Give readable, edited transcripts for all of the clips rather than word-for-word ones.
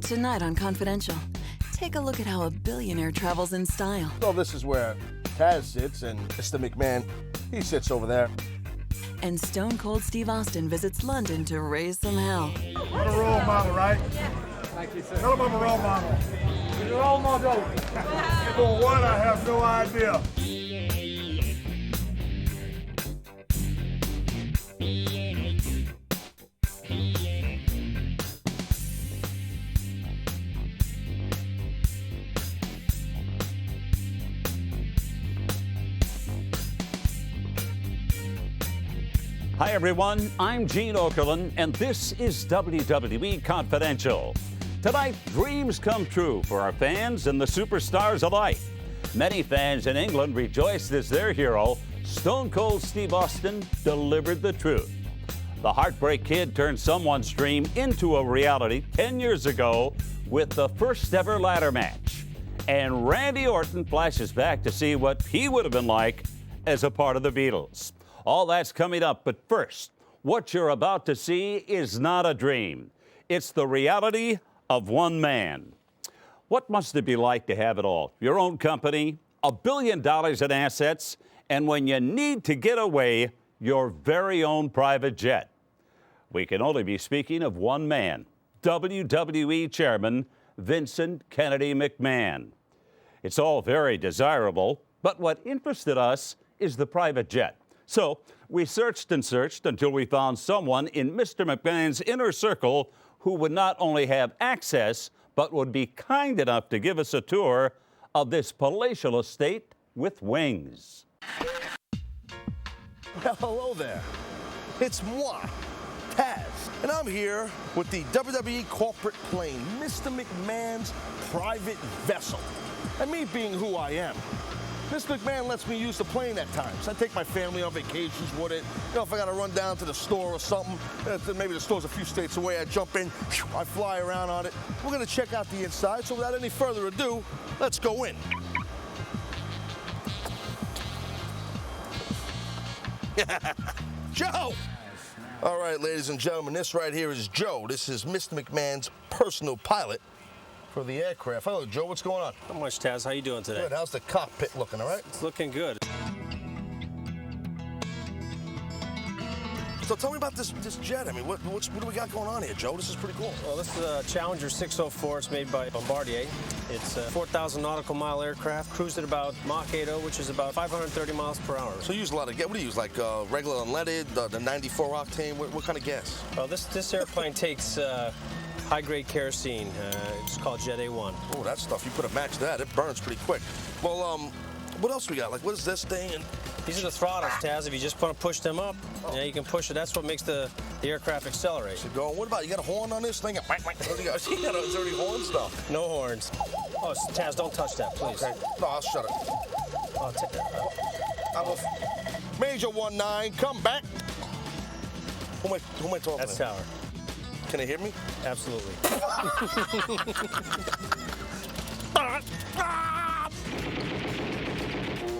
Tonight on Confidential, take a look at how a billionaire travels in style. So this is where Taz sits, and Mr. McMahon, he sits over there. And Stone Cold Steve Austin visits London to raise some hell. What a role model, right? Thank you, sir. Tell him I'm a role model. He's a role model. For what, I have no idea. Hi, everyone. I'm Gene Okerlund, and this is WWE Confidential. Tonight, dreams come true for our fans and the superstars alike. Many fans in England rejoiced as their hero, Stone Cold Steve Austin, delivered the truth. The Heartbreak Kid turned someone's dream into a reality 10 years ago with the first ever ladder match. And Randy Orton flashes back to see what he would have been like as a part of the Beatles. All that's coming up, but first, what you're about to see is not a dream. It's the reality of one man. What must it be like to have it all? Your own company, $1 billion in assets, and when you need to get away, your very own private jet. We can only be speaking of one man, WWE Chairman Vincent Kennedy McMahon. It's all very desirable, but what interested us is the private jet. So we searched and searched until we found someone in Mr. McMahon's inner circle who would not only have access, but would be kind enough to give us a tour of this palatial estate with wings. Well, hello there. It's moi, Taz, and I'm here with the WWE corporate plane, Mr. McMahon's private vessel. And me being who I am, Mr. McMahon lets me use the plane at times. I take my family on vacations with it. You know, if I got to run down to the store or something, maybe the store's a few states away, I jump in, I fly around on it. We're going to check out the inside, so without any further ado, let's go in. Joe! All right, ladies and gentlemen, this right here is Joe. This is Mr. McMahon's personal pilot for the aircraft. Hello, Joe. What's going on? Not much, Taz. How you doing today? Good. How's the cockpit looking, all right? It's looking good. So tell me about this jet. I mean, what do we got going on here, Joe? This is pretty cool. Well, this is a Challenger 604. It's made by Bombardier. It's a 4,000 nautical mile aircraft, cruised at about Mach 80, which is about 530 miles per hour. So you use a lot of gas. What do you use, like regular unleaded, the 94 octane? What kind of gas? Well, this airplane takes high-grade kerosene. It's called Jet A1. Oh, that stuff, you put a match to that, it burns pretty quick. Well, what else we got? Like, what is this thing? And these are the throttles, Taz. If you just want to push them up, yeah, you can push it. That's what makes the aircraft accelerate. So going, what about, you got a horn on this thing? What do you got? Is there any horn stuff? No horns. Oh, Taz, don't touch that, please. Okay. No, I'll shut it. Oh, I'm a Major 19, come back. Who am I talking that's to? Tower. Can they hear me? Absolutely.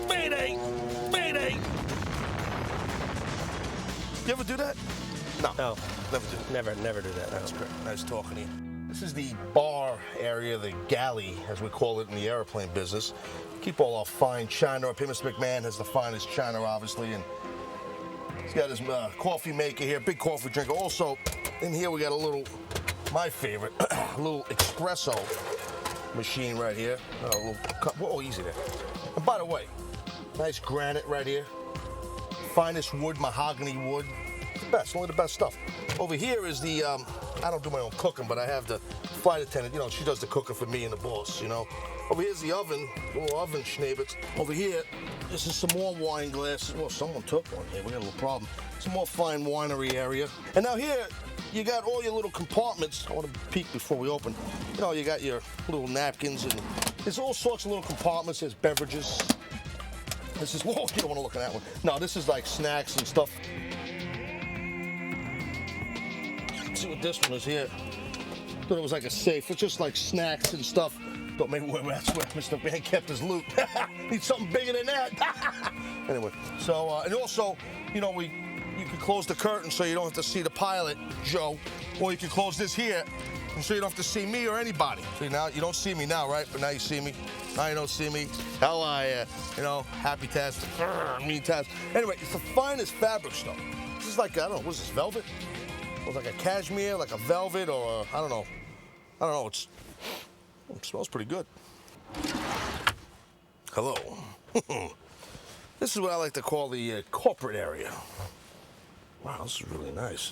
Mayday! Mayday! You ever do that? No. Never do. Never do that. That's great. Nice talking to you. This is the bar area, the galley, as we call it in the airplane business. Keep all our fine china up here. Mr. McMahon has the finest china, obviously, and he's got his coffee maker here, big coffee drinker. Also, in here we got a little, my favorite, a little espresso machine right here. A little cup. Whoa, easy there. And by the way, nice granite right here. Finest wood, mahogany wood. The best, only the best stuff. Over here is the, I don't do my own cooking, but I have the flight attendant, you know, she does the cooking for me and the boss, you know. Over here's the oven, little oven schnabbits. Over here, this is some more wine glasses. Well, someone took one here, we got a little problem. Some more fine winery area. And now here, you got all your little compartments. I want to peek before we open. You know, you got your little napkins, and there's all sorts of little compartments. There's beverages. This is, whoa, you don't want to look at that one. No, this is like snacks and stuff. Let's see what this one is here. Thought it was like a safe. It's just like snacks and stuff. Thought maybe that's where Mr. McMahon kept his loot. Need something bigger than that. Anyway, so, and also, you know, you can close the curtain so you don't have to see the pilot, Joe. Or you can close this here So you don't have to see me or anybody. See, now you don't see me now, right? But now you see me. Now you don't see me. How you know, happy Taz, mean Taz. Anyway, it's the finest fabric stuff. This is like, I don't know, what's this, velvet? Or like a cashmere, like a velvet, or I don't know. It smells pretty good. Hello. This is what I like to call the corporate area. Wow, this is really nice.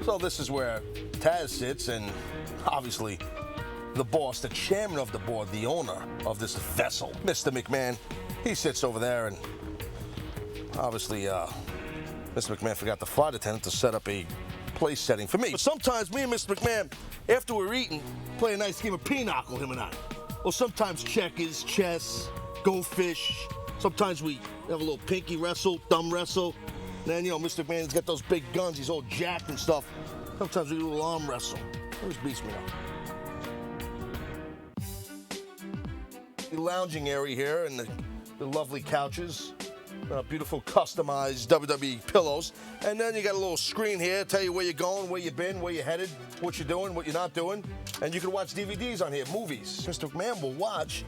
So this is where Taz sits, and obviously the boss, the chairman of the board, the owner of this vessel, Mr. McMahon, he sits over there, and obviously Mr. McMahon forgot the flight attendant to set up a place setting for me. But sometimes me and Mr. McMahon, after we're eating, play a nice game of pinochle, him and I. Or sometimes checkers, chess, go fish. Sometimes we have a little pinky wrestle, thumb wrestle. And then, you know, Mr. McMahon's got those big guns, he's all jacked and stuff. Sometimes we do a little arm wrestle. Always beats me up. The lounging area here and the lovely couches. Beautiful customized WWE pillows. And then you got a little screen here, tell you where you're going, where you've been, where you're headed, what you're doing, what you're not doing. And you can watch DVDs on here, movies. Mr. McMahon will watch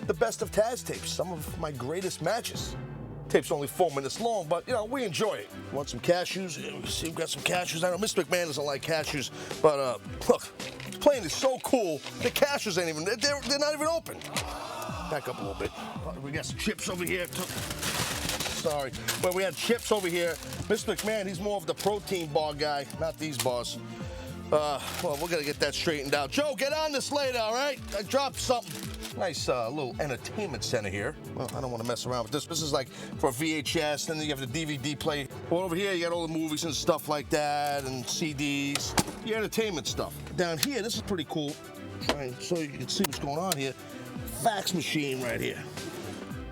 the best of Taz tapes, some of my greatest matches. Tape's only 4 minutes long, but, you know, we enjoy it. Want some cashews? Yeah, we see we've got some cashews. I know Mr. McMahon doesn't like cashews, but, look, this plane is so cool, the cashews ain't even, they're not even open. Back up a little bit. We got some chips over here. Sorry. But we had chips over here. Mr. McMahon, he's more of the protein bar guy, not these bars. Well, we're going to get that straightened out. Joe, get on this later, all right? I dropped something. Nice little entertainment center here. Well, I don't want to mess around with this. This is like for VHS, and then you have the DVD player. Well, over here, you got all the movies and stuff like that, and CDs. The entertainment stuff. Down here, this is pretty cool. Right, so you can see what's going on here. Fax machine right here.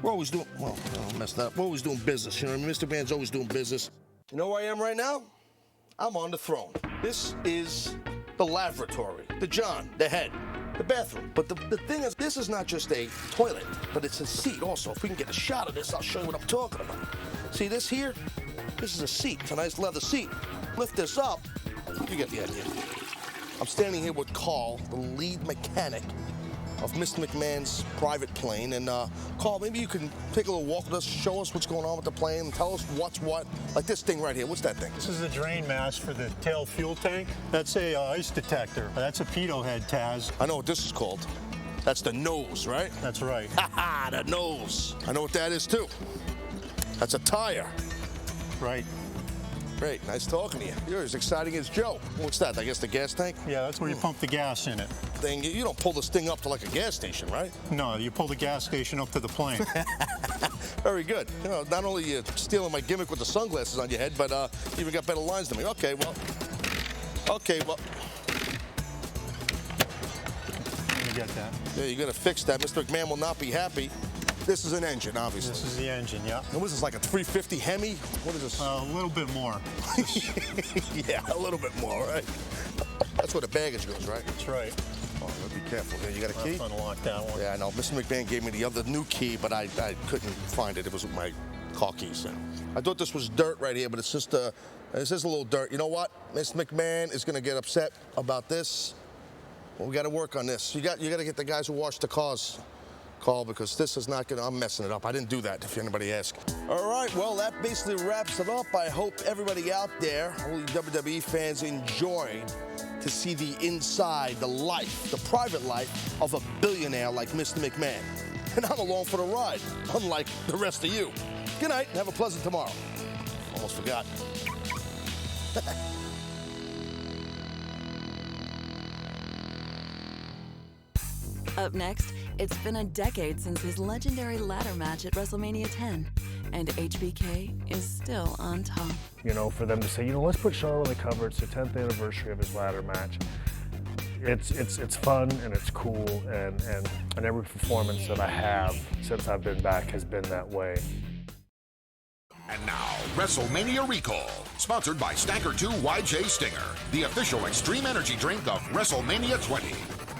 We're always doing, well, I messed that up. We're always doing business, you know what I mean? Mr. Man's always doing business. You know where I am right now? I'm on the throne. This is the lavatory, the John, the head, the bathroom. But the thing is, this is not just a toilet, but it's a seat also. If we can get a shot of this, I'll show you what I'm talking about. See this here? This is a seat. It's a nice leather seat. Lift this up, you get the idea. I'm standing here with Carl, the lead mechanic of Mr. McMahon's private plane. And Carl, maybe you can take a little walk with us, show us what's going on with the plane, and tell us what's what. Like this thing right here, what's that thing? This is a drain mask for the tail fuel tank. That's a ice detector. That's a pitot head, Taz. I know what this is called. That's the nose, right? That's right. Ha, the nose. I know what that is too. That's a tire. Right. Great, nice talking to you. You're as exciting as Joe. What's that, I guess the gas tank? Yeah, that's where you pump the gas in it. Thing, you don't pull this thing up to like a gas station, right? No, you pull the gas station up to the plane. Very good. You know, not only you stealing my gimmick with the sunglasses on your head, but you even got better lines than me. Okay, well. Let me get that. Yeah, you gotta fix that. Mr. McMahon will not be happy. This is an engine, obviously. This is the engine, yeah. And what is this, like a 350 Hemi? What is this? A little bit more. Yeah, a little bit more, right? That's where the baggage goes, right? That's right. Oh, be careful here. You got a key? I'll unlock that one. Yeah, I know. Mr. McMahon gave me the other new key, but I couldn't find it. It was with my car keys. I thought this was dirt right here, but it's just a little dirt. You know what? Mr. McMahon is going to get upset about this. Well, we got to work on this. You got to get the guys who wash the cars, Carl, because this is not I'm messing it up. I didn't do that, if anybody asks. All right, well, that basically wraps it up. I hope everybody out there, all you WWE fans, enjoyed to see the inside, the life, the private life of a billionaire like Mr. McMahon. And I'm along for the ride, unlike the rest of you. Good night, and have a pleasant tomorrow. Almost forgot. Up next, it's been a decade since his legendary ladder match at WrestleMania 10, and HBK is still on top. You know, for them to say, you know, let's put Shawn on the cover. It's the 10th anniversary of his ladder match. It's fun and it's cool, and every performance that I have since I've been back has been that way. And now, WrestleMania Recall, sponsored by Stagger 2 YJ Stinger, the official extreme energy drink of WrestleMania 20,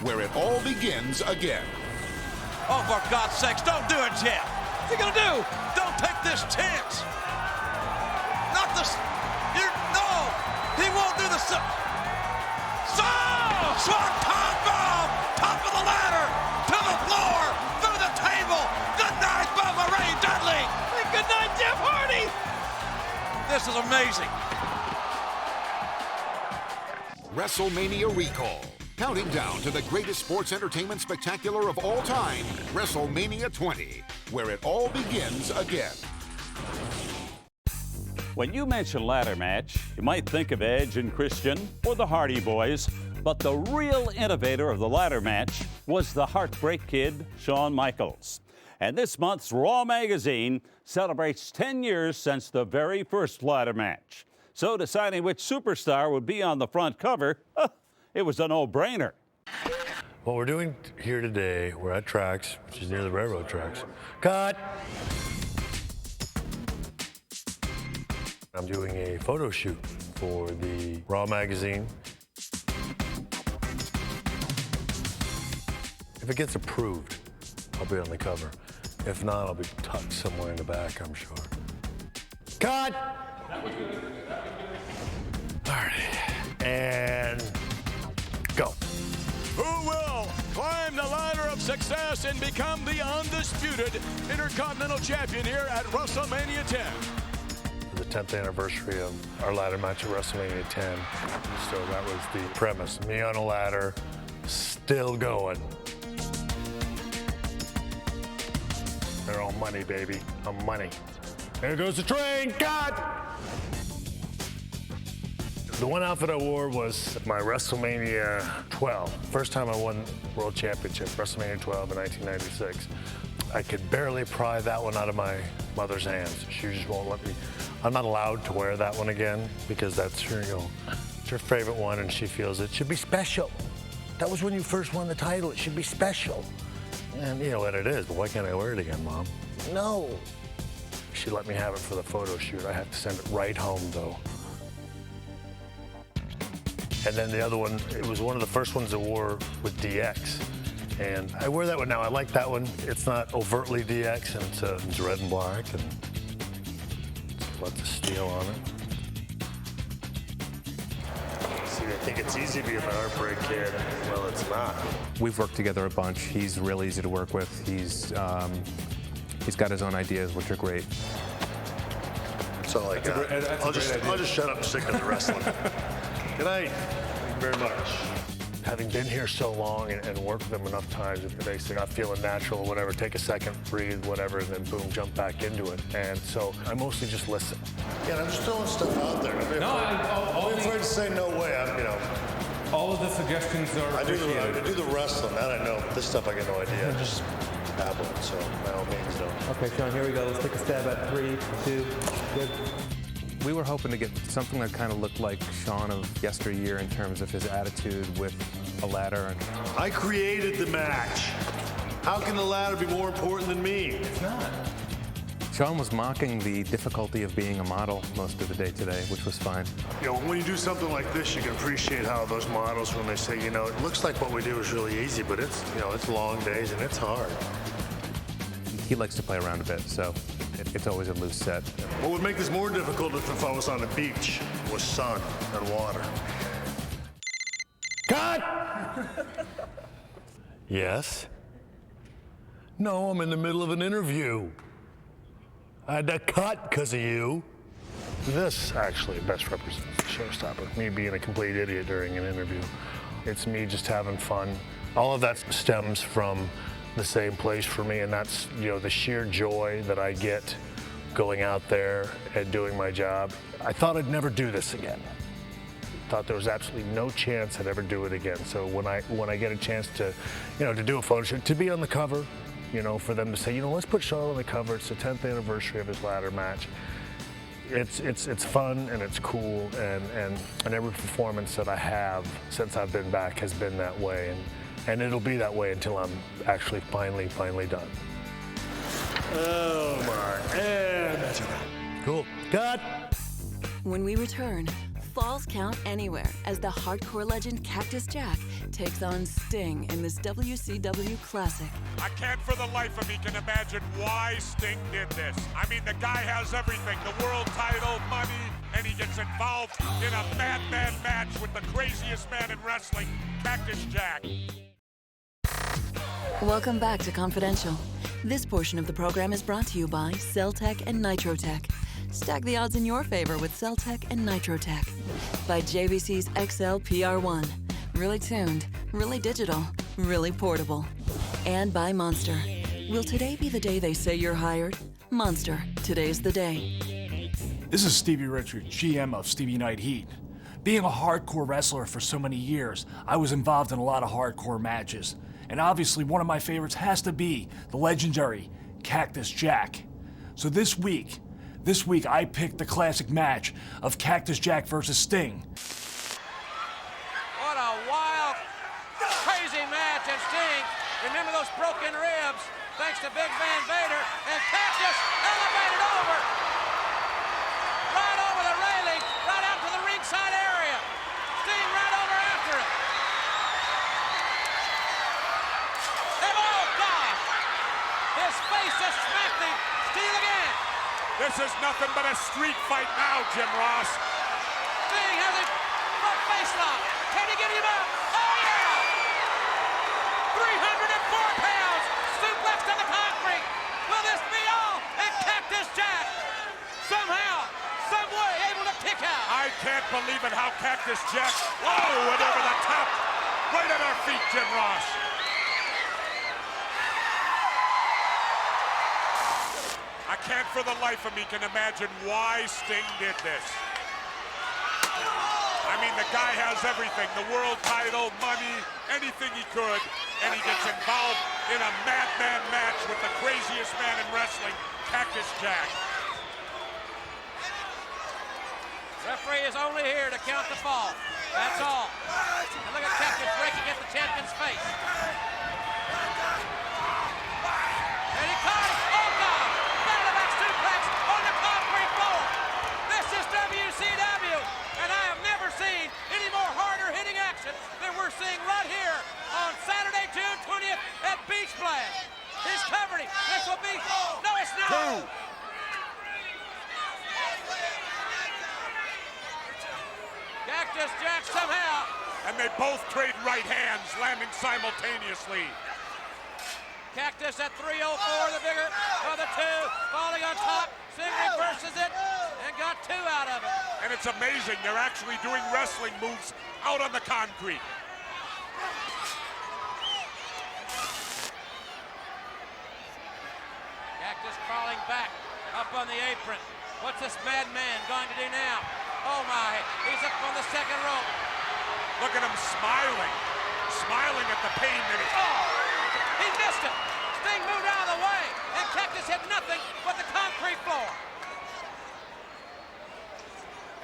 where it all begins again. Oh, for God's sakes, don't do it, Jeff. What's he gonna do? Don't take this chance. Not this. No, he won't. Swanton bomb! Top of the ladder! To the floor! Through the table! Good night, Bubba Ray Dudley! And good night, Jeff Hardy! This is amazing. WrestleMania Recall. Counting down to the greatest sports entertainment spectacular of all time, WrestleMania 20, where it all begins again. When you mention ladder match, you might think of Edge and Christian or the Hardy Boys, but the real innovator of the ladder match was the Heartbreak Kid, Shawn Michaels. And this month's Raw magazine celebrates 10 years since the very first ladder match. So deciding which superstar would be on the front cover, it was a no-brainer. What we're doing here today, we're at tracks, which is near the railroad tracks. Cut! I'm doing a photo shoot for the Raw magazine. If it gets approved, I'll be on the cover. If not, I'll be tucked somewhere in the back, I'm sure. Cut! All right, and go. Who will climb the ladder of success and become the undisputed Intercontinental Champion here at WrestleMania 10? The 10th anniversary of our ladder match at WrestleMania 10. So that was the premise. Me on a ladder, still going. They're all money, baby. I'm money. There goes the train. Cut! The one outfit I wore was my WrestleMania 12. First time I won World Championship, WrestleMania 12 in 1996. I could barely pry that one out of my mother's hands. She just won't let me. I'm not allowed to wear that one again because that's her, it's her favorite one and she feels it should be special. That was when you first won the title. It should be special. And you know what it is, but why can't I wear it again, Mom? No. She let me have it for the photo shoot. I have to send it right home, though. And then the other one, it was one of the first ones I wore with DX. And I wear that one now. I like that one. It's not overtly DX, and it's red and black, and lots of steel on it. See, I think it's easy being the Heartbreak Kid. Well, it's not. We've worked together a bunch. He's real easy to work with. He's got his own ideas, which are great. That's all I got. I'll just shut up and stick to the wrestling. Good night. Thank you very much. Having been here so long and worked with them enough times, they say, not feeling natural or whatever, take a second, breathe, whatever, and then boom, jump back into it. And so I mostly just listen. Yeah, I'm just throwing stuff out there. I'm afraid to say no way. All of the suggestions are I do the wrestling, that I know. This stuff I got no idea. I'm just babbling, so by all means don't. Okay, Sean, here we go. Let's take a stab at 3, 2, good. We were hoping to get something that kind of looked like Sean of yesteryear in terms of his attitude with a ladder. I created the match. How can the ladder be more important than me? It's not. Sean was mocking the difficulty of being a model most of the day today, which was fine. When you do something like this, you can appreciate how those models, when they say, it looks like what we do is really easy, but it's, it's long days and it's hard. He likes to play around a bit, so it's always a loose set. What would make this more difficult if I was on the beach with sun and water? Cut! Yes? No, I'm in the middle of an interview. I had to cut because of you. This actually best represents the showstopper. Me being a complete idiot during an interview. It's me just having fun. All of that stems from the same place for me, and that's the sheer joy that I get going out there and doing my job. I thought I'd never do this again. Thought there was absolutely no chance I'd ever do it again. So when I get a chance to, to do a photo shoot, to be on the cover, for them to say, let's put Shawn on the cover. It's the 10th anniversary of his ladder match. It's fun and it's cool, and every performance that I have since I've been back has been that way, and it'll be that way until I'm actually finally done. Oh my, and cool. Cut. When we return, falls count anywhere as the hardcore legend Cactus Jack takes on Sting in this WCW Classic. I can't for the life of me can imagine why Sting did this. I mean, the guy has everything, the world title, money, and he gets involved in a madman match with the craziest man in wrestling, Cactus Jack. Welcome back to Confidential. This portion of the program is brought to you by Celltech and Nitrotech. Stack the odds in your favor with Celltech and Nitrotech. By JVC's XL PR1. Really tuned, really digital, really portable. And by Monster. Will today be the day they say you're hired? Monster, today's the day. This is Stevie Richards, GM of Stevie Night Heat. Being a hardcore wrestler for so many years, I was involved in a lot of hardcore matches. And obviously one of my favorites has to be the legendary Cactus Jack. So this week I picked the classic match of Cactus Jack versus Sting. What a wild, crazy match, and Sting, remember those broken ribs, thanks to Big Van Vader, and Cactus elevated over, right over the railing, right out to the ringside area. Sting right over after it. And oh gosh, his face just smacked him. Steal again. This is nothing but a street fight now, Jim Ross. Sting has a front face lock. Can he get him up? Oh yeah! 304 pounds, suplexed to the concrete. Will this be all? And Cactus Jack, somehow, some way, able to kick out. I can't believe it, how Cactus Jack, whoa, and over the top, right at our feet, Jim Ross. I can't for the life of me can imagine why Sting did this. I mean, the guy has everything, the world title, money, anything he could, and he gets involved in a madman match with the craziest man in wrestling, Cactus Jack. Referee is only here to count the fall. That's all. And look at Cactus breaking at the champion's face. And he caught it. Oh, God. Back-to-back suplex on the concrete floor. This is WCW, and I have never seen any more harder-hitting action than we're seeing right here on Saturday, June 20th at Beach Blast. He's covered him. This will be... No, it's not. Cactus Jack somehow. And they both trade right hands, landing simultaneously. Cactus at 304, the bigger of the two, falling on top. Sting reverses it and got two out of it. And it's amazing, they're actually doing wrestling moves out on the concrete. Cactus crawling back up on the apron. What's this madman going to do now? Oh my, he's up on the second rope. Look at him smiling at the pain that he's... Oh, he missed it. Sting moved out of the way, and Cactus hit nothing but the concrete floor.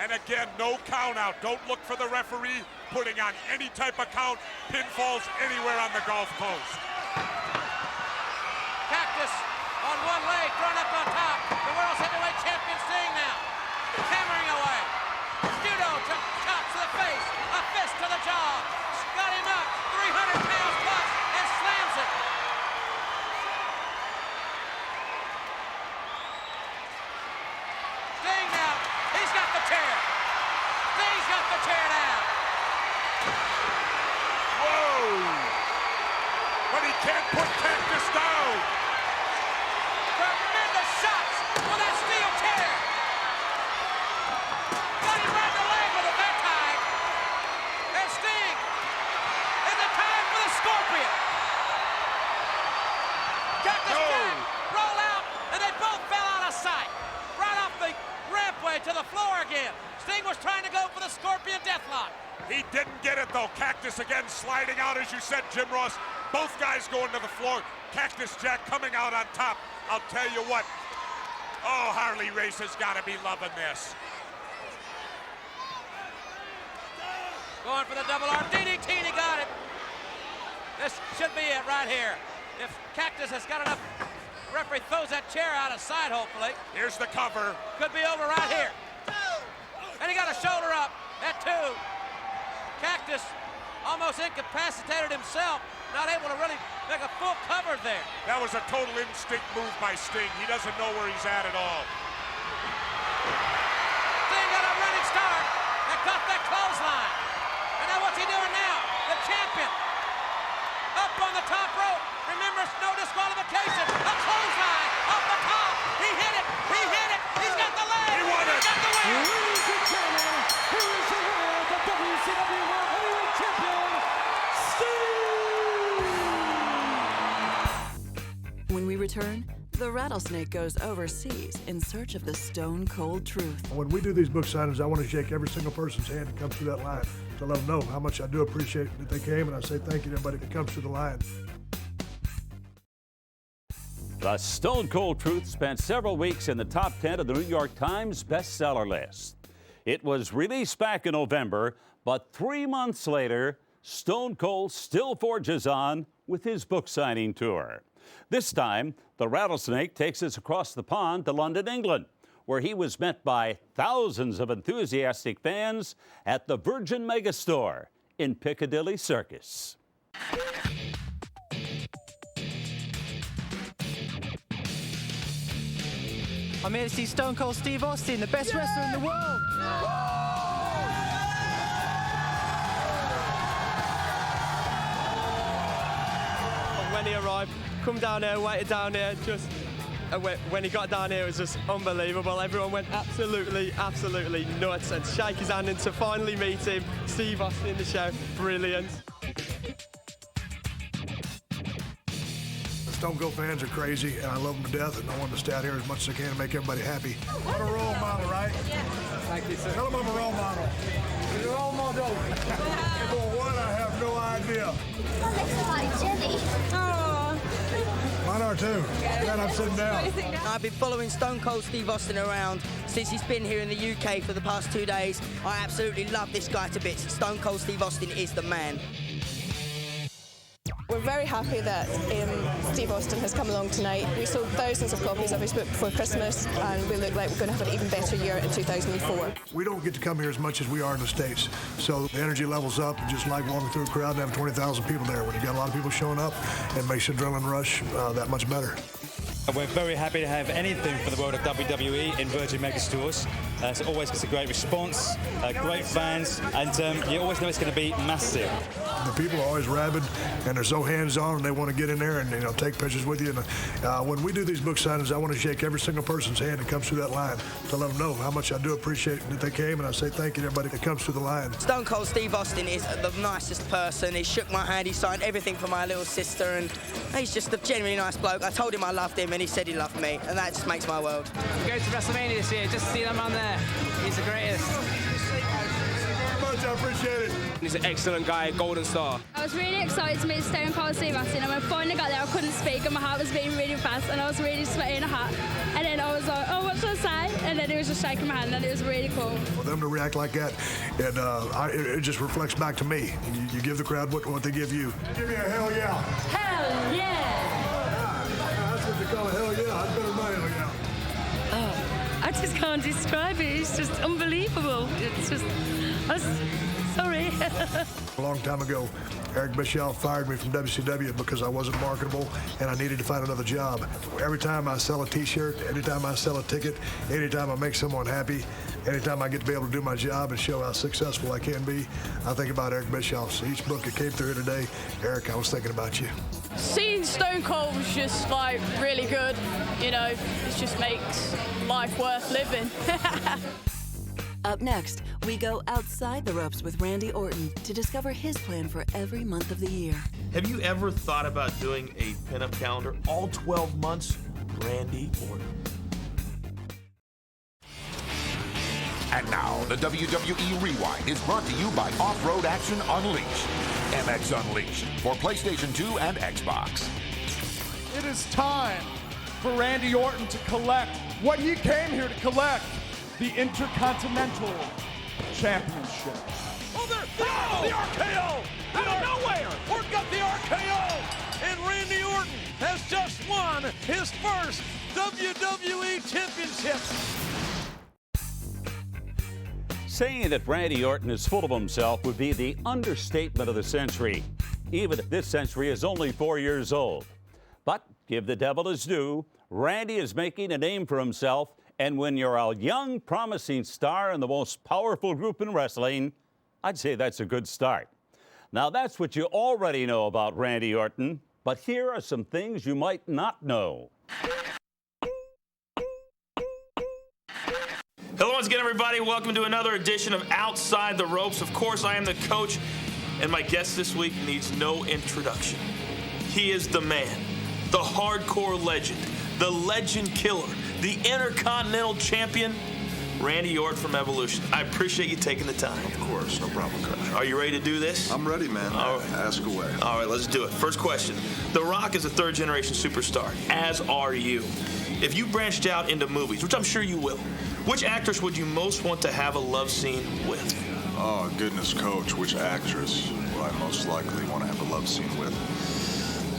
And again, no count out. Don't look for the referee putting on any type of count. Pinfalls anywhere on the golf course. Cactus on one leg, thrown up on top. The world's heavyweight champion Sting now. Hammering away. Judo chop to the face. A fist to the jaw. Got him up. 300 pounds plus and slams it. Sting now. He's got the chair. Sting's got the chair now. Whoa! But he can't put Cactus down. Tremendous shots with that steel chair. Got him right in the leg with it that time. And Sting in the time for the Scorpion. Cactus Jack roll out, and they both fell out of sight. Right off the rampway to the floor again. Sting was trying to go for the Scorpion Deathlock. He didn't get it though. Cactus again sliding out, as you said, Jim Ross. Both guys going to the floor. Cactus Jack coming out on top. I'll tell you what. Oh, Harley Race has got to be loving this. Going for the double arm DDT, and he got it. This should be it right here. If Cactus has got enough, referee throws that chair out of sight, hopefully. Here's the cover. Could be over right here. And he got a shoulder up. at 2. Cactus almost incapacitated himself, not able to really make a full cover there. That was a total instinct move by Sting. He doesn't know where he's at all. Sting got a running start and caught that clothesline. And now what's he doing now? The champion up on the top rope. Remember, no disqualification. A clothesline off the top. He hit it. He hit it. He's got the leg. He won it. He's got the win. Ladies and gentlemen, here is the winner of the WCW World Heavyweight Champion, Sting! When we return, the rattlesnake goes overseas in search of the stone cold truth. When we do these book signings, I want to shake every single person's hand that comes through that line to let them know how much I do appreciate that they came, and I say thank you to everybody that comes through the line. The Stone Cold Truth spent several weeks in the top 10 of the New York Times bestseller list. It was released back in November, but 3 months later, Stone Cold still forges on with his book signing tour. This time, the rattlesnake takes us across the pond to London, England, where he was met by thousands of enthusiastic fans at the Virgin Megastore in Piccadilly Circus. I'm here to see Stone Cold Steve Austin, the best wrestler in the world. When he arrived, come down here, waited down here, just when he got down here, it was just unbelievable. Everyone went absolutely nuts, and shake his hand and to finally meet him. Steve Austin in the show, brilliant. Stone Cold fans are crazy, and I love them to death, and I want to stay out here as much as I can to make everybody happy. What a role model, right? Yeah. Thank you, sir. Tell them I'm a role model. You're a role model. For one, I have no idea. That looks like Jenny. Oh. Mine are too. And I'm sitting down. I've been following Stone Cold Steve Austin around since he's been here in the UK for the past 2 days. I absolutely love this guy to bits. Stone Cold Steve Austin is the man. We're very happy that Steve Austin has come along tonight. We sold thousands of copies of his book before Christmas, and we look like we're going to have an even better year in 2004. We don't get to come here as much as we are in the States, so the energy level's up, just like walking through a crowd and having 20,000 people there. When you got a lot of people showing up, it makes the adrenaline rush that much better. We're very happy to have anything for the world of WWE in Virgin Megastores. It always gets a great response, great fans, and you always know it's going to be massive. The people are always rabid, and they're so hands-on, and they want to get in there and take pictures with you. And when we do these book signings, I want to shake every single person's hand that comes through that line to let them know how much I do appreciate that they came, and I say thank you to everybody that comes through the line. Stone Cold Steve Austin is the nicest person. He shook my hand, he signed everything for my little sister, and he's just a genuinely nice bloke. I told him I loved him, and he said he loved me, and that just makes my world. Go to WrestleMania this year, just to see that man there. He's the greatest. Thank you very much, I appreciate it. He's an excellent guy, Golden Star. I was really excited to meet Stone Cold Steve Austin, and when I finally got there, I couldn't speak, and my heart was beating really fast, and I was really sweaty and hot. And then I was like, oh, what should I say? And then he was just shaking my hand, and it was really cool. For them to react like that, and it just reflects back to me. You give the crowd what they give you. Give me a hell yeah. Hell yeah! That's what they call a hell yeah. I'd better than my hell yeah. Oh, I just can't describe it. It's just unbelievable. It's just, sorry. A long time ago, Eric Bischoff fired me from WCW because I wasn't marketable and I needed to find another job. Every time I sell a t-shirt, anytime I sell a ticket, anytime I make someone happy, anytime I get to be able to do my job and show how successful I can be, I think about Eric Bischoff. So each book that came through here today, Eric, I was thinking about you. Seeing Stone Cold was just like really good, you know, it just makes life worth living. Up next, we go outside the ropes with Randy Orton to discover his plan for every month of the year. Have you ever thought about doing a pinup calendar all 12 months? Randy Orton. And now, the WWE Rewind is brought to you by Off-Road Action Unleashed. MX Unleashed for PlayStation 2 and Xbox. It is time for Randy Orton to collect what he came here to collect, the Intercontinental Championship. Oh, there! Oh, the RKO! Out of nowhere! Orton got the RKO! And Randy Orton has just won his first WWE Championship. Saying that Randy Orton is full of himself would be the understatement of the century, even if this century is only 4 years old. But give the devil his due, Randy is making a name for himself, and when you're a young, promising star in the most powerful group in wrestling, I'd say that's a good start. Now, that's what you already know about Randy Orton, but here are some things you might not know. Hello once again, everybody. Welcome to another edition of Outside the Ropes. Of course, I am the coach, and my guest this week needs no introduction. He is the man, the hardcore legend, the legend killer, the Intercontinental Champion, Randy Orton from Evolution. I appreciate you taking the time. Of course, no problem, Coach. Are you ready to do this? I'm ready, man. All right. Ask away. All right, let's do it. First question. The Rock is a third-generation superstar, as are you. If you branched out into movies, which I'm sure you will, which actress would you most want to have a love scene with? Oh, goodness, Coach. Which actress would I most likely want to have a love scene with?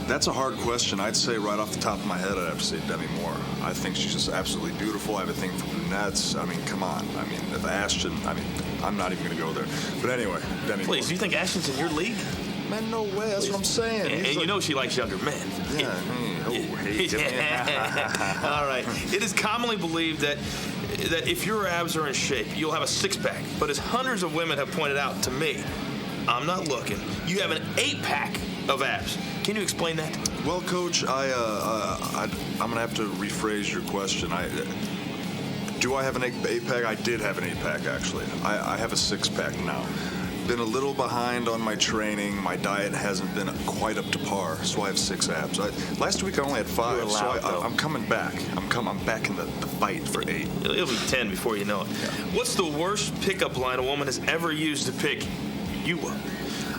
That's a hard question. I'd say right off the top of my head, I'd have to say Demi Moore. I think she's just absolutely beautiful. I have a thing for brunettes. I mean, come on. I mean, if Ashton, I'm not even going to go there. But anyway, Demi Moore. Please, do you think Ashton's in your league? Man, no way. That's what I'm saying. And you know she likes younger men. Yeah. All right. It is commonly believed that if your abs are in shape, you'll have a six-pack. But as hundreds of women have pointed out to me, I'm not looking, you have an 8-pack of abs. Can you explain that? Well, Coach, I'm going to have to rephrase your question. Do I have an 8-pack? I did have an 8-pack, actually. I have a 6-pack now. Been a little behind on my training. My diet hasn't been quite up to par, so I have 6 abs. Last week I only had 5, so I'm coming back. I'm back in the fight for 8. It'll be 10 before you know it. Yeah. What's the worst pickup line a woman has ever used to pick you up?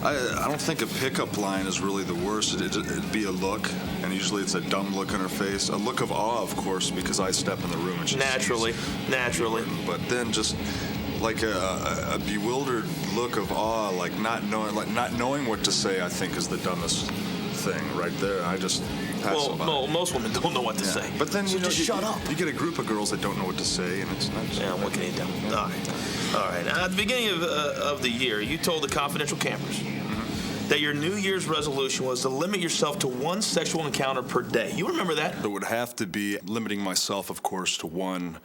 I don't think a pickup line is really the worst. It'd be a look, and usually it's a dumb look on her face. A look of awe, of course, because I step in the room and she Naturally. But then just like a bewildered look of awe, like not knowing what to say, I think is the dumbest thing right there. I just pass them by. No, most women don't know what to say. But then so you just shut up. You get a group of girls that don't know what to say, and it's not. Yeah, what can you do? Yeah. All right. At the beginning of the year, you told the confidential cameras that your New Year's resolution was to limit yourself to 1 sexual encounter per day. You remember that? It would have to be limiting myself, of course, to 1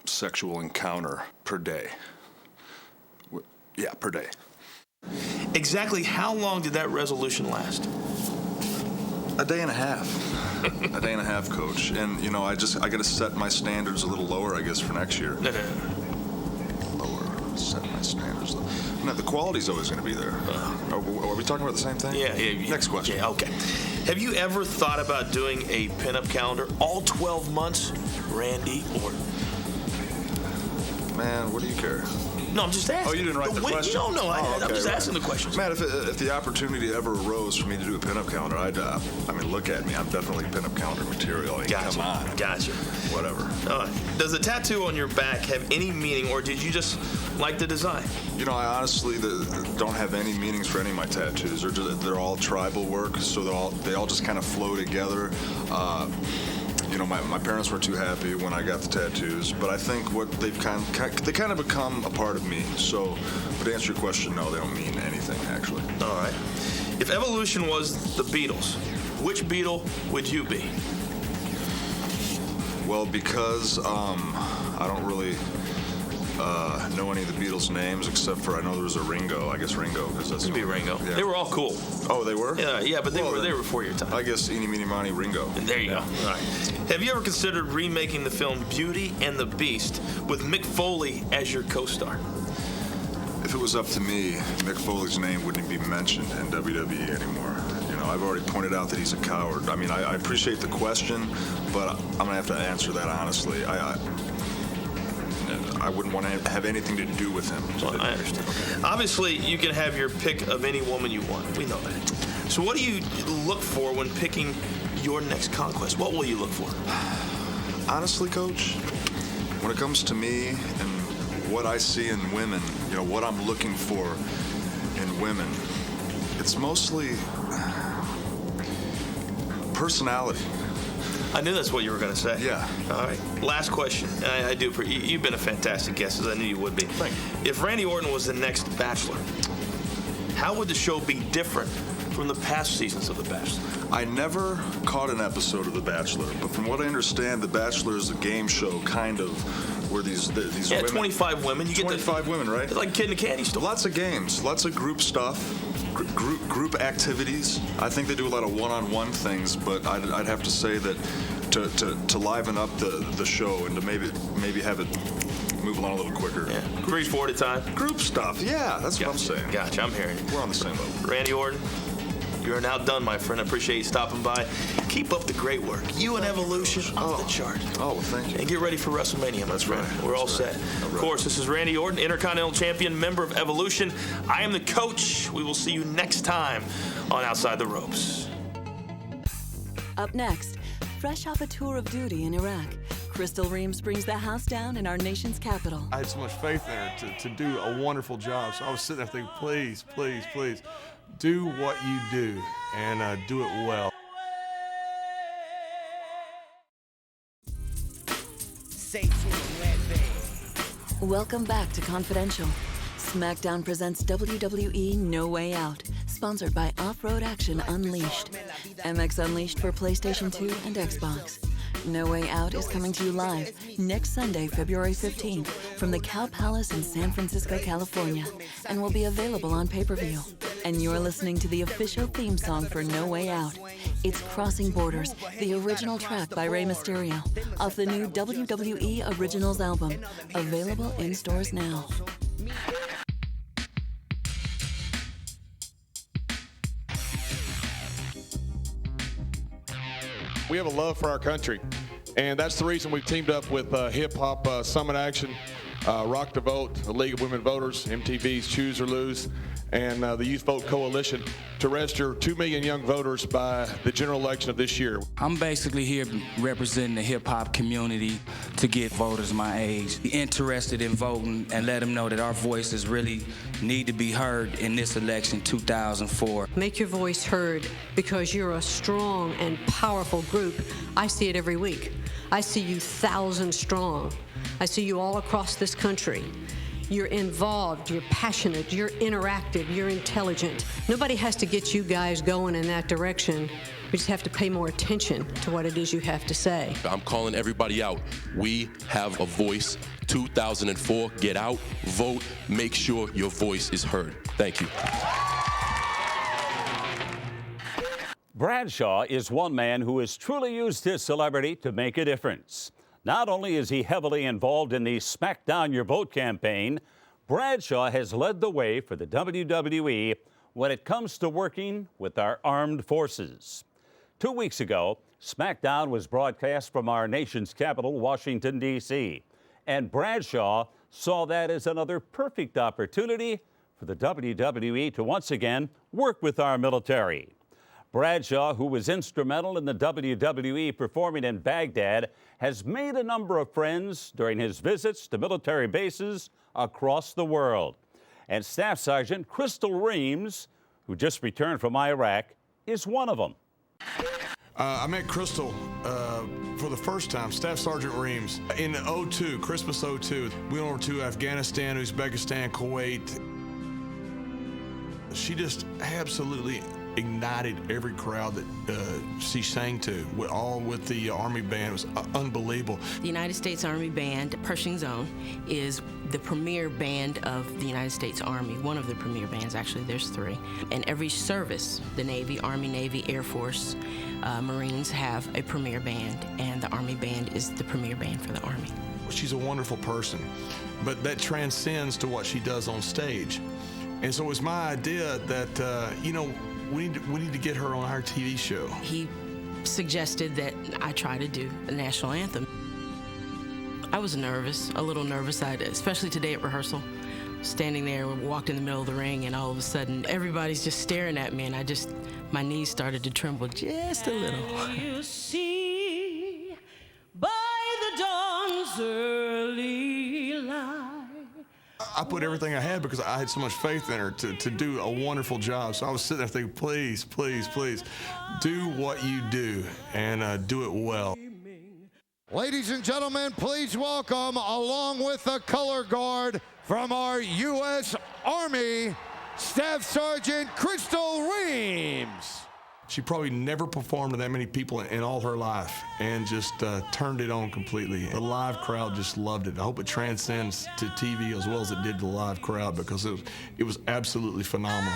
sexual encounter per day. Yeah, per day. Exactly how long did that resolution last? A day and a half. A day and a half, Coach. And, you know, I got to set my standards a little lower, I guess, for next year. No. Lower. Set my standards lower. No, the quality's always going to be there. Are we talking about the same thing? Yeah. Next question. Yeah, okay. Have you ever thought about doing a pinup calendar all 12 months, Randy Orton? Man, what do you care? No, I'm just asking. Oh, you didn't write the question? No, I'm just asking the questions. Man, if the opportunity ever arose for me to do a pinup calendar, look at me. I'm definitely pinup calendar material. Gotcha. Come on. Gotcha. Whatever. Does the tattoo on your back have any meaning, or did you just like the design? You know, I honestly don't have any meanings for any of my tattoos. They're all tribal work, so they all just kind of flow together. You know, my parents were too happy when I got the tattoos, but I think what they kind of become a part of me. So, but to answer your question, no, they don't mean anything, actually. All right. If Evolution was the Beatles, which Beatle would you be? Well, because I don't really know any of the Beatles' names except for I know there was a Ringo. I guess Ringo, because that's. It'd be Ringo. Yeah. They were all cool. Oh, they were? Yeah, but they were before your time. I guess Eeny, Meeny, Miny, Ringo. There you go. All right. Have you ever considered remaking the film Beauty and the Beast with Mick Foley as your co-star? If it was up to me, Mick Foley's name wouldn't be mentioned in WWE anymore. You know, I've already pointed out that he's a coward. I mean, I appreciate the question, but I'm gonna have to answer that honestly. I wouldn't want to have anything to do with him. Well, I understand. Obviously, you can have your pick of any woman you want. We know that. So what do you look for when picking your next conquest? What will you look for? Honestly, Coach, when it comes to me and what I see in women, you know, what I'm looking for in women, it's mostly personality. I knew that's what you were going to say. Yeah. All right. Last question. I do. You've been a fantastic guest, as I knew you would be. Thank you. If Randy Orton was the next Bachelor, how would the show be different from the past seasons of The Bachelor? I never caught an episode of The Bachelor, but from what I understand, The Bachelor is a game show, kind of, where these yeah, women, 25 women. You get 25 women, right? It's like Kid in a Candy Store. Lots of games, lots of group stuff, group activities. I think they do a lot of one-on-one things, but I'd have to say that to liven up the show and to maybe have it move along a little quicker. Yeah. 3-4 at a time. Group stuff. Yeah, that's what I'm saying. Gotcha. I'm hearing it. We're on the same boat. Randy Orton, you are now done, my friend. I appreciate you stopping by. Keep up the great work. You and Evolution off the chart. Oh, well, thank you. And get ready for WrestleMania, my friend. Right. We're all set. All right. Of course, this is Randy Orton, Intercontinental Champion, member of Evolution. I am the coach. We will see you next time on Outside the Ropes. Up next, fresh off a tour of duty in Iraq, Crystal Reams brings the house down in our nation's capital. I had so much faith in her to do a wonderful job. So I was sitting there thinking, please, please, please, do what you do and do it well. Welcome back to Confidential. SmackDown presents WWE No Way Out, sponsored by Off-Road Action Unleashed. MX Unleashed for PlayStation 2 and Xbox. No Way Out is coming to you live next Sunday, February 15th, from the Cow Palace in San Francisco, California, and will be available on pay-per-view. And you're listening to the official theme song for No Way Out. It's Crossing Borders, the original track by Rey Mysterio, off the new WWE Originals album, available in stores now. We have a love for our country, and that's the reason we've teamed up with Hip Hop Summit Action, Rock the Vote, the League of Women Voters, MTV's Choose or Lose, and the Youth Vote Coalition to register 2 million young voters by the general election of this year. I'm basically here representing the hip-hop community to get voters my age interested in voting and let them know that our voices really need to be heard in this election 2004. Make your voice heard because you're a strong and powerful group. I see it every week. I see you 1,000 strong. I see you all across this country. You're involved, you're passionate, you're interactive, you're intelligent. Nobody has to get you guys going in that direction. We just have to pay more attention to what it is you have to say. I'm calling everybody out. We have a voice. 2004, get out, vote, make sure your voice is heard. Thank you. Bradshaw is one man who has truly used his celebrity to make a difference. Not only is he heavily involved in the Smack Down Your Vote campaign, Bradshaw has led the way for the WWE when it comes to working with our armed forces. 2 weeks ago, SmackDown was broadcast from our nation's capital, Washington, D.C., and Bradshaw saw that as another perfect opportunity for the WWE to once again work with our military. Bradshaw, who was instrumental in the WWE performing in Baghdad, has made a number of friends during his visits to military bases across the world. And Staff Sergeant Crystal Reams, who just returned from Iraq, is one of them. I met Crystal for the first time, Staff Sergeant Reams, in '02, Christmas '02. We went over to Afghanistan, Uzbekistan, Kuwait. She just absolutely ignited every crowd that she sang to, all with the Army Band. It was unbelievable. The United States Army Band, Pershing Zone, is the premier band of the United States Army, one of the premier bands, actually, there's 3. And every service, the Navy, Army, Navy, Air Force, Marines have a premier band, and the Army Band is the premier band for the Army. She's a wonderful person, but that transcends to what she does on stage. And so it was my idea that, we need to get her on our TV show. He suggested that I try to do the national anthem. I was nervous, a little nervous, especially today at rehearsal. Standing there, walked in the middle of the ring, and all of a sudden, everybody's just staring at me, and my knees started to tremble just a little. You see, by the dawn's early light. I put everything I had because I had so much faith in her to do a wonderful job. So I was sitting there thinking, please, please, please, do what you do and do it well. Ladies and gentlemen, please welcome, along with the color guard from our U.S. Army, Staff Sergeant Crystal Reams. She probably never performed to that many people in all her life and just turned it on completely. The live crowd just loved it. I hope it transcends to TV as well as it did to the live crowd because it was absolutely phenomenal.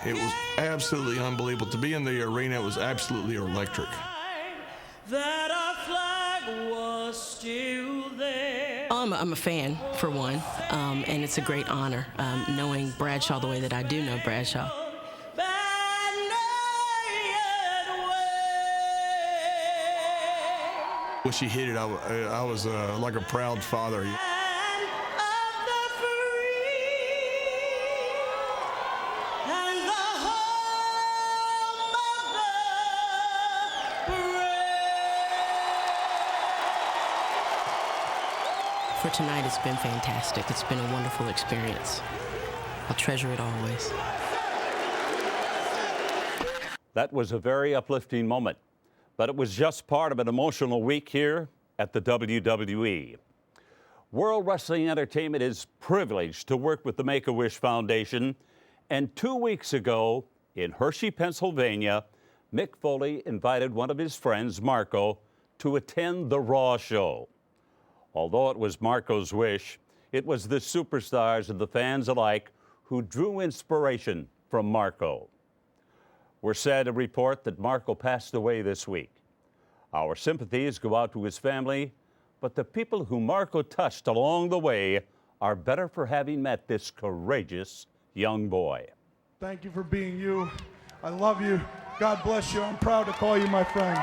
It was absolutely unbelievable. To be in the arena, it was absolutely electric. That our flag was still there. I'm a fan, for one, and it's a great honor knowing Bradshaw the way that I do know Bradshaw. When she hit it, I was like a proud father. For tonight, it's been fantastic. It's been a wonderful experience. I'll treasure it always. That was a very uplifting moment, but it was just part of an emotional week here at the WWE. World Wrestling Entertainment is privileged to work with the Make-A-Wish Foundation, and 2 weeks ago in Hershey, Pennsylvania, Mick Foley invited one of his friends, Marco, to attend the Raw show. Although it was Marco's wish, it was the superstars and the fans alike who drew inspiration from Marco. We're sad to report that Marco passed away this week. Our sympathies go out to his family, but the people who Marco touched along the way are better for having met this courageous young boy. Thank you for being you. I love you. God bless you. I'm proud to call you my friend.